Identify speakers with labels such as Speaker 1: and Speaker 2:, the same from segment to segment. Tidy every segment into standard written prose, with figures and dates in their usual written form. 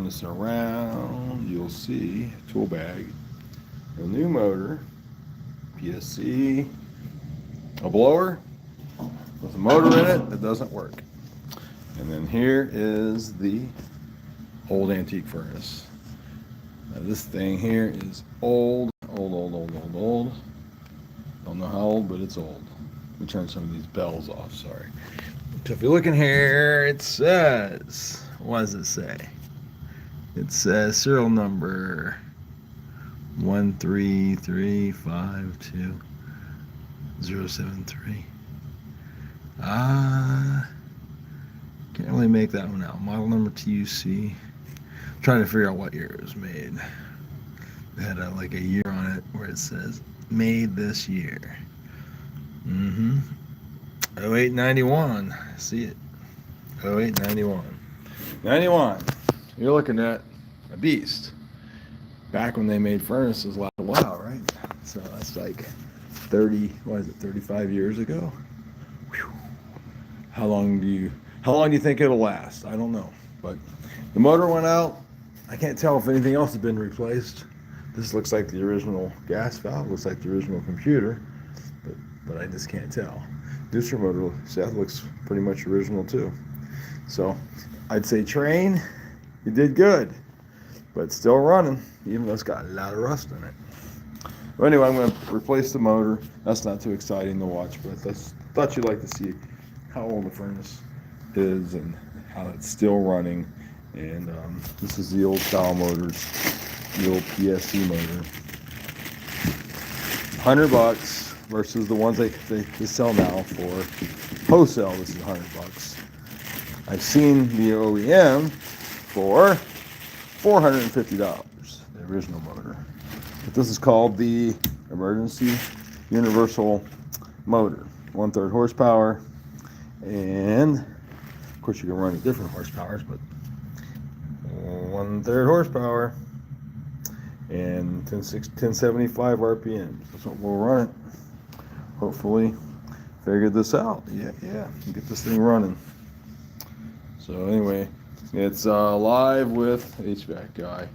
Speaker 1: this around, you'll see tool bag, a new motor, PSC, a blower with a motor in it that doesn't work. And then here is the old antique furnace. Now this thing here is old. Don't know how old, but it's old. Let me turn some of these bells off, sorry. So if you look in here, it says, what does it say? It says serial number 13352. Can't really make that one out. Model number TUC. I'm trying to figure out what year it was made. It had like a year on it where it says made this year. 0891. See it. 0891. 91. You're looking at a beast. Back when they made furnaces, wow, right? So that's like 35 years ago? Whew. How long do you think it'll last? I don't know. But the motor went out. I can't tell if anything else has been replaced. This looks like the original gas valve, looks like the original computer, but I just can't tell. Booster motor, Seth, looks pretty much original too. So I'd say Trane, you did good, but still running, even though it's got a lot of rust in it. But anyway, I'm going to replace the motor. That's not too exciting to watch, but I thought you'd like to see how old the furnace is and how it's still running. And this is the old style motors, the old PSC motor. $100 versus the ones they sell now for wholesale. This is $100. I've seen the OEM for $450, the original motor. But this is called the emergency universal motor, 1/3 horsepower, and of course you can run at different horsepowers, but 1/3 horsepower and 1075 RPMs. That's what we'll run it. Hopefully figure this out. Yeah, get this thing running. So anyway, it's live with HVAC guy.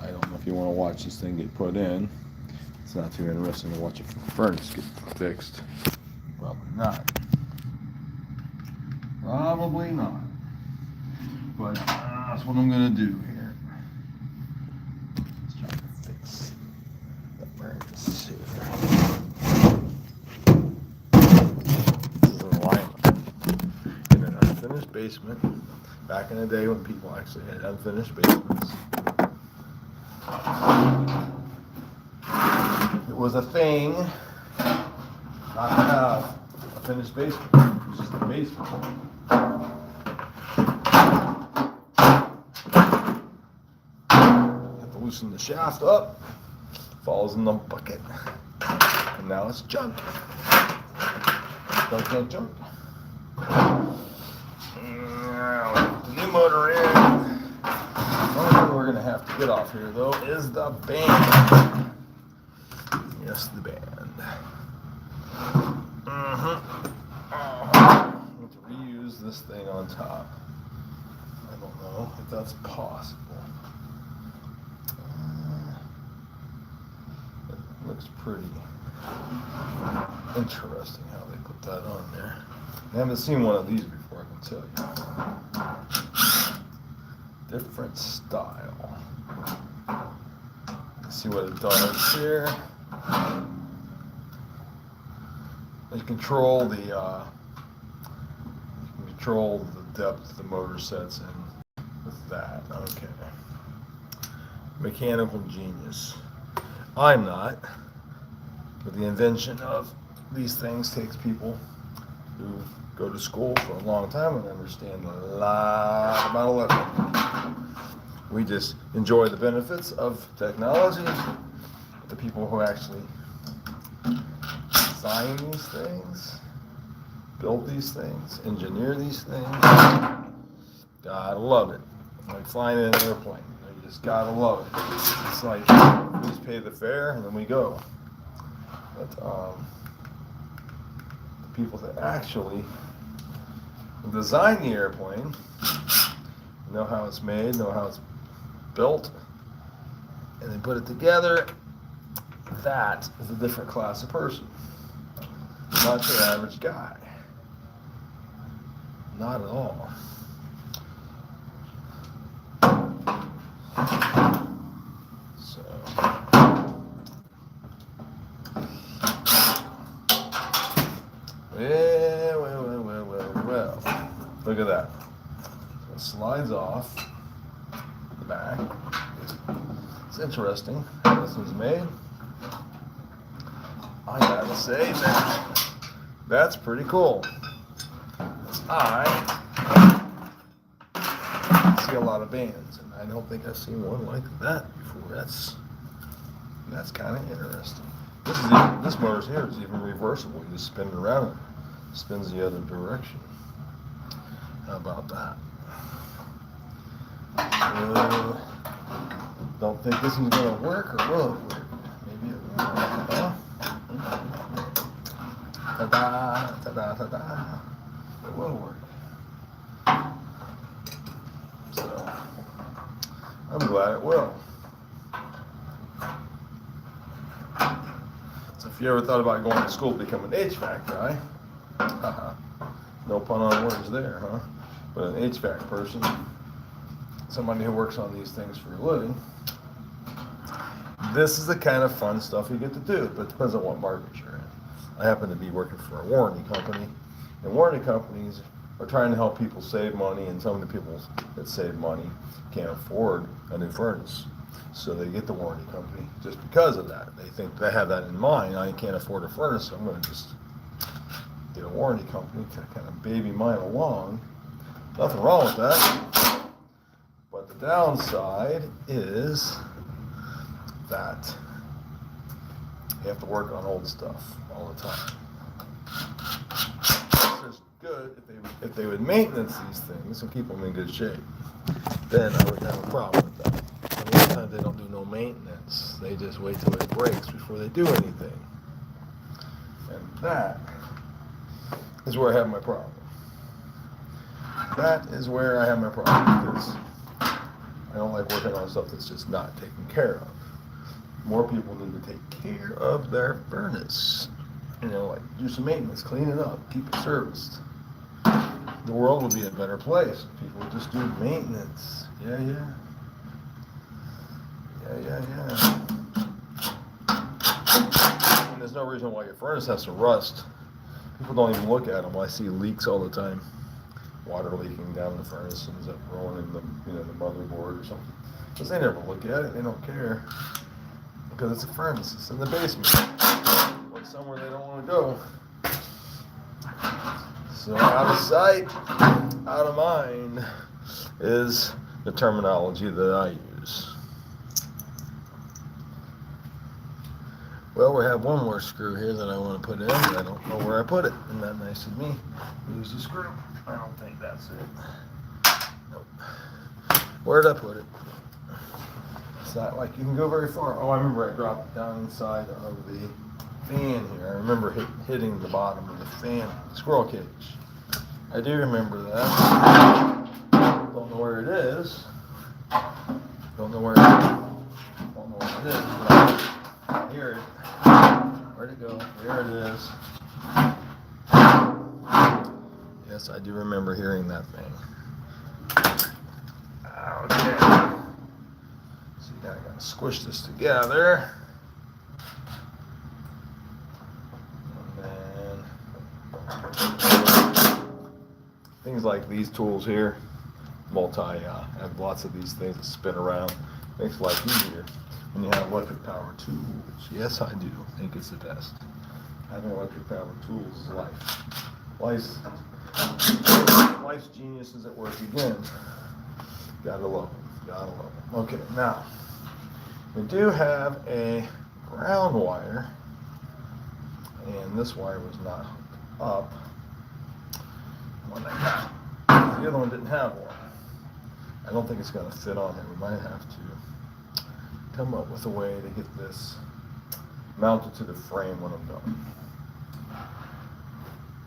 Speaker 1: I don't know if you want to watch this thing get put in. It's not too interesting to watch a furnace get fixed. Probably not. But that's what I'm going to do here. Let's try to fix the furnace here. This is an alignment in an unfinished basement. Back in the day when people actually had unfinished basements. It was a thing not to have a finished basement. It was just a basement. Have to loosen the shaft up, falls in the bucket, and now it's junk. Junk. Now, put the new motor in. The only thing we're going to have to get off here, though, is the band. Yes, the band. I have to reuse this thing on top. I don't know if that's possible. It looks pretty interesting how they put that on there. I haven't seen one of these before, I can tell you. Different style. Let's see what it does here. You control the depth the motor sets in with that. Okay. Mechanical genius. I'm not. But the invention of these things takes people who go to school for a long time and understand a lot about electrical. We just enjoy the benefits of technology. The people who actually design these things, build these things, engineer these things, gotta love it. Like flying in an airplane. You just gotta love it. It's like we just pay the fare and then we go. But the people that actually design the airplane know how it's made, know how it's built, and then put it together, that is a different class of person. Not your average guy. Not at all. So, well. Look at that. So it slides off the back. It's interesting how this was made. I gotta say that's pretty cool. I see a lot of bands, and I don't think I've seen one like that before. That's kind of interesting. This motor's here is even reversible. You just spin it around, it spins the other direction. How about that? Don't think this is gonna work, or will it work? Maybe it will. Ta-da, ta-da, ta-da. It will work. So, I'm glad it will. So if you ever thought about going to school to become an HVAC guy, no pun on words there, huh? But an HVAC person, somebody who works on these things for a living, this is the kind of fun stuff you get to do, but it depends on what market you're in. I happen to be working for a warranty company, and warranty companies are trying to help people save money, and some of the people that save money can't afford a new furnace. So they get the warranty company just because of that. They think they have that in mind. I can't afford a furnace, so I'm going to just get a warranty company to kind of baby mine along. Nothing wrong with that. But the downside is that you have to work on old stuff all the time. It's good if they would maintenance these things and keep them in good shape. Then I wouldn't have a problem with that. And a lot of times they don't do no maintenance. They just wait till it breaks before they do anything. And that is where I have my problem. That is where I have my problem, because I don't like working on stuff that's just not taken care of. More people need to take care of their furnace. You know, like do some maintenance, clean it up, keep it serviced. The world would be a better place if people would just do maintenance. Yeah. And there's no reason why your furnace has to rust. People don't even look at them. I see leaks all the time. Water leaking down the furnace ends up rolling in the motherboard or something. Because they never look at it. They don't care. Because it's a furnace. It's in the basement. Or somewhere they don't want to go. So out of sight, out of mind is the terminology that I use. Well, we have one more screw here that I want to put in, but I don't know where I put it. Isn't that nice of me? Lose the screw. I don't think that's it. Nope. Where'd I put it? It's not like you can go very far. Oh, I remember I dropped it down inside of the fan here. I remember hitting the bottom of the fan squirrel cage. I do remember that. Don't know where it is. Don't know where it is, but I hear it. Where'd it go? There it is. Yes, I do remember hearing that thing. Okay. So now I gotta squish this together. And then things like these tools here, I have lots of these things that spin around. Makes life easier when you have electric power tools. Yes, I do think it's the best. Having electric power tools is life. Life's genius is at work again. Gotta love them. Okay, now we do have a ground wire, and this wire was not hooked up when I got it. The other one didn't have one. I don't think it's going to fit on here. We might have to come up with a way to get this mounted to the frame when I'm done.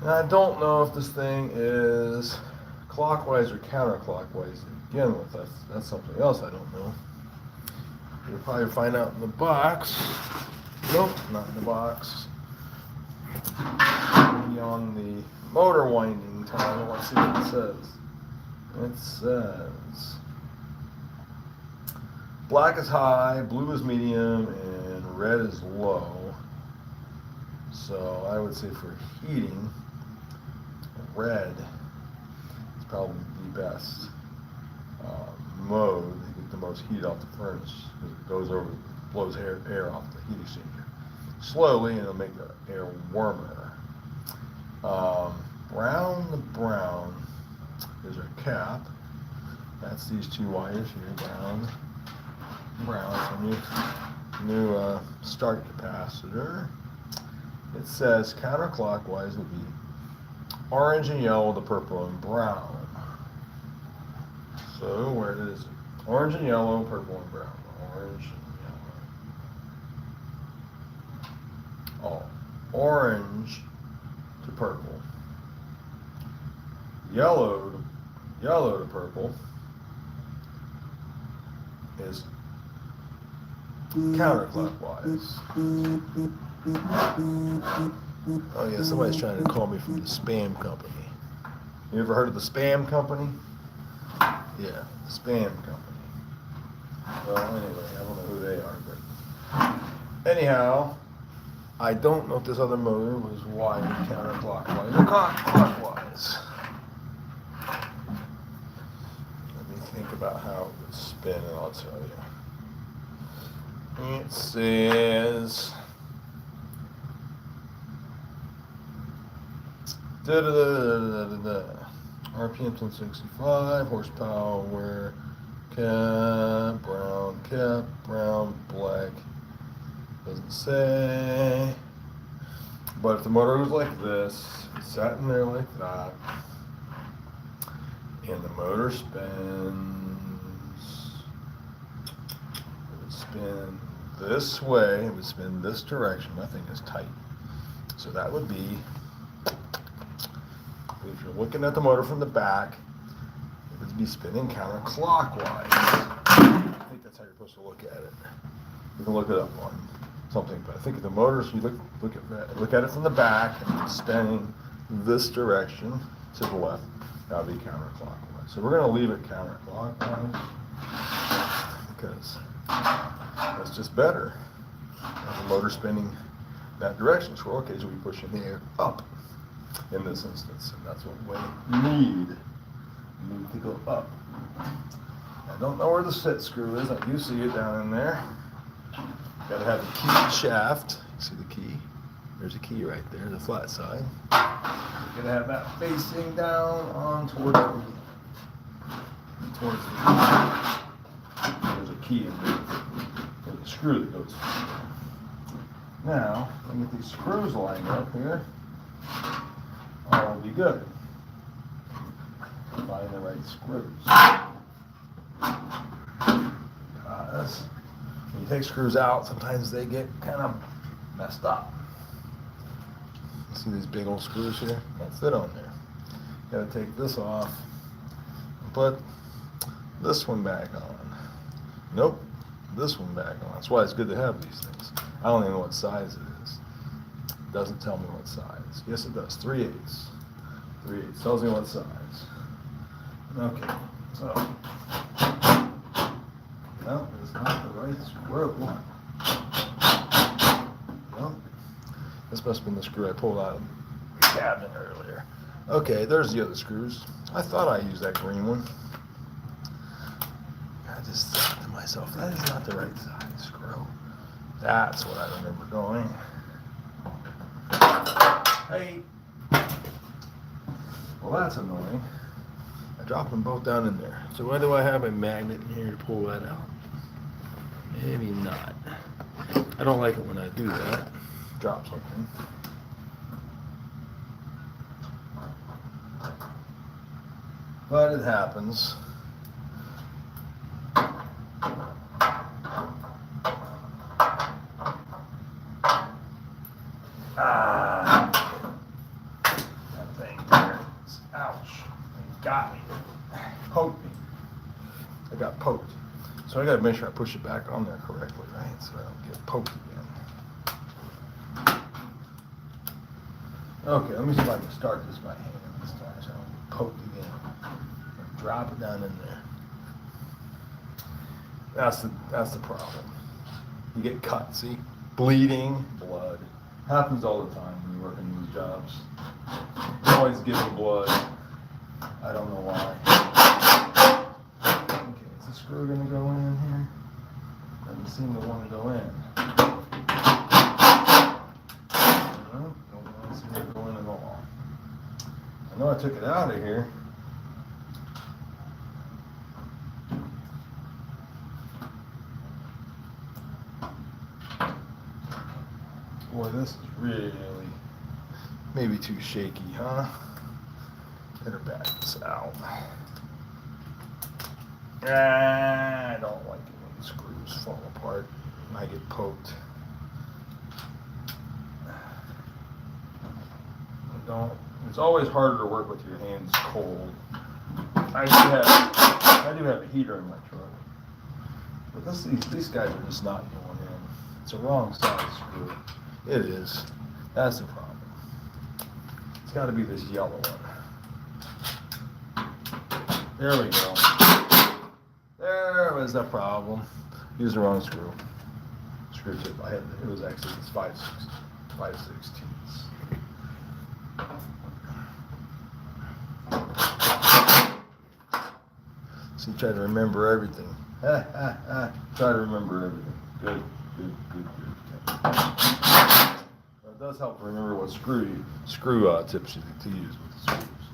Speaker 1: And I don't know if this thing is clockwise or counterclockwise. begin with. That's something else I don't know. You'll probably find out in the box. Nope, not in the box. Maybe on the motor winding tile. Let's see what it says. It says black is high, blue is medium, and red is low. So I would say for heating, red is probably the best mode to get the most heat off the furnace, because it goes over, blows air off the heat exchanger slowly, and it'll make the air warmer. Brown is our cap. That's these two wires here, brown. It's a new start capacitor. It says counterclockwise would be orange and yellow, the purple and brown. So where is it? Orange and yellow, purple and brown. Orange and yellow. Oh, orange to purple. Yellow to purple is counterclockwise. Oh yeah, somebody's trying to call me from the spam company. You ever heard of the spam company? Yeah, the spam company. Well, anyway, I don't know who they are, but anyhow, I don't know if this other motor was wired counterclockwise or clockwise. Let me think about how it would spin, and I'll tell you. It says RPM 1065, horsepower, cap, brown, black. Doesn't say. But if the motor was like this, it sat in there like that, and the motor spins, it would spin this way, it would spin this direction. Nothing is tight. So that would be, if you're looking at the motor from the back, it would be spinning counterclockwise. I think that's how you're supposed to look at it. You can look it up on something, but I think if the motor's, you look at it from the back and it's spinning this direction to the left, that would be counterclockwise. So we're going to leave it counterclockwise because that's just better. The motor spinning that direction. So okay, so we pushing the air up in this instance, and that's what we need. We need to go up. I don't know where the set screw is. I do see it down in there. Got to have the key shaft. See the key? There's a key right there, the flat side. You're gonna have that facing down on towards the there's a key in there. There's a screw that goes through. Now, let me get these screws lined up here. All will be good. Find the right screws. Because when you take screws out, sometimes they get kind of messed up. See these big old screws here? Don't fit on there. You gotta take this off and put this one back on. Nope, this one back on. That's why it's good to have these things. I don't even know what size it is. It doesn't tell me what size. Yes, it does. 3/8. 3/8 tells me what size. Okay, so. No, it's not the right screw. No. This must have been the screw I pulled out of the cabinet earlier. Okay, there's the other screws. I thought I used that green one. I just thought to myself, that is not the right size screw. That's what I remember going. Hey. Well, that's annoying. I dropped them both down in there. So why do I have a magnet in here to pull that out? Maybe not. I don't like it when I do that. Drop something. But it happens. That thing there. Ouch. It got me. Poked me. So I gotta make sure I push it back on there correctly, right? So I don't get poked again. Okay, let me see if I can start this by hand this time so I don't get poked again. Drop it down in there. That's the problem. You get cut, see? Bleeding, blood. Happens all the time when you work in these jobs. You're always giving blood. I don't know why. Okay, is the screw gonna go in here? Doesn't seem to want to go in. No, don't want to see it go in at all. I know I took it out of here. Boy, this is really maybe too shaky, huh? Better back this out. I don't like it when the screws fall apart and I get poked. It's always harder to work with your hands cold. I do have a heater in my truck, but these guys are just not going in. It's a wrong size screw. It is. That's the problem. It's got to be this yellow one. There we go. There was the problem. Use the wrong screw. Screw tip. It was actually this 5/16. See, try to remember everything. Try to remember everything. Good. It does help to remember what screw tips to use with the screws,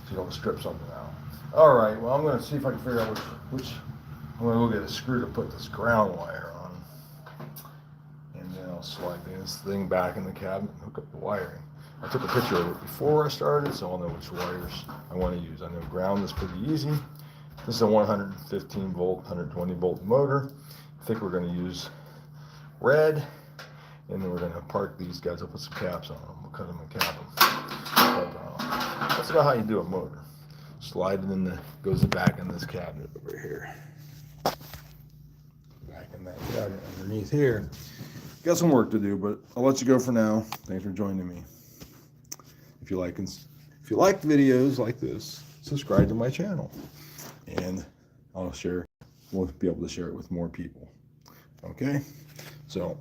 Speaker 1: so you don't strip something out. All right, well, I'm going to see if I can figure out which I'm going to go get a screw to put this ground wire on, and then I'll slide this thing back in the cabinet and hook up the wiring. I took a picture of it before I started, so I'll know which wires I want to use. I know ground is pretty easy. This is a 115 volt, 120 volt motor. I think we're going to use red. And then we're going to park these guys. I'll put some caps on them. We'll cut them and cap them. But, that's about how you do a motor. Slide it in goes back in this cabinet over here. Back in that cabinet underneath here. Got some work to do, but I'll let you go for now. Thanks for joining me. If you like videos like this, subscribe to my channel. And we'll be able to share it with more people. Okay? So,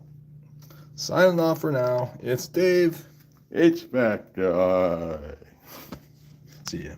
Speaker 1: signing off for now. It's Dave, HVAC guy. See ya.